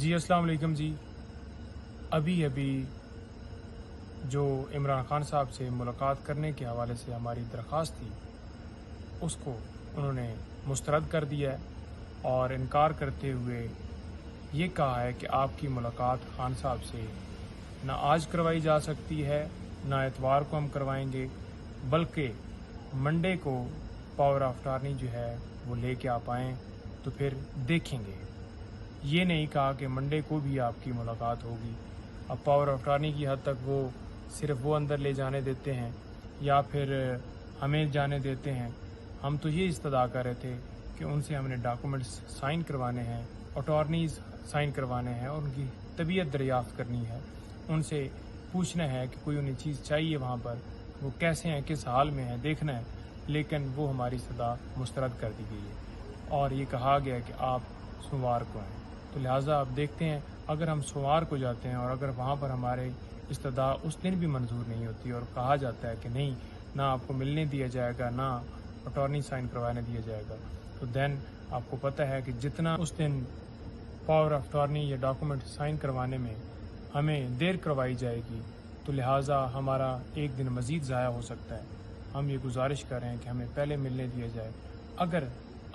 جی السلام علیکم جی. ابھی جو عمران خان صاحب سے ملاقات کرنے کے حوالے سے ہماری درخواست تھی اس کو انہوں نے مسترد کر دیا ہے اور انکار کرتے ہوئے یہ کہا ہے کہ آپ کی ملاقات خان صاحب سے نہ آج کروائی جا سکتی ہے نہ اتوار کو ہم کروائیں گے، بلکہ منڈے کو پاور آف اٹارنی جو ہے وہ لے کے آپ آئیں تو پھر دیکھیں گے. یہ نہیں کہا کہ منڈے کو بھی آپ کی ملاقات ہوگی. اب پاور آف اٹارنی کی حد تک وہ صرف وہ اندر لے جانے دیتے ہیں یا پھر ہمیں جانے دیتے ہیں. ہم تو یہ استدعا کر رہے تھے کہ ان سے ہم نے ڈاکومنٹس سائن کروانے ہیں، اٹارنیز سائن کروانے ہیں اور ان کی طبیعت دریافت کرنی ہے، ان سے پوچھنا ہے کہ کوئی انہیں چیز چاہیے وہاں پر، وہ کیسے ہیں، کس حال میں ہیں، دیکھنا ہے. لیکن وہ ہماری استدعا مسترد کر دی گئی ہے اور یہ کہا گیا کہ آپ سوموار کو آئیں. تو لہٰذا آپ دیکھتے ہیں اگر ہم سوموار کو جاتے ہیں اور اگر وہاں پر ہمارے استدعا اس دن بھی منظور نہیں ہوتی اور کہا جاتا ہے کہ نہیں، نہ آپ کو ملنے دیا جائے گا نہ اٹارنی سائن کروانے دیا جائے گا، تو دین آپ کو پتہ ہے کہ جتنا اس دن پاور آف اٹارنی یا ڈاکومنٹ سائن کروانے میں ہمیں دیر کروائی جائے گی تو لہٰذا ہمارا ایک دن مزید ضائع ہو سکتا ہے. ہم یہ گزارش کر رہے ہیں کہ ہمیں پہلے ملنے دیا جائے. اگر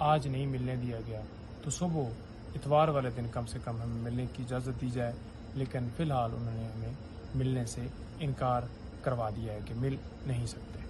آج نہیں ملنے دیا گیا تو صبح اتوار والے دن کم سے کم ہمیں ملنے کی اجازت دی جائے. لیکن فی الحال انہوں نے ہمیں ملنے سے انکار کروا دیا ہے کہ مل نہیں سکتے.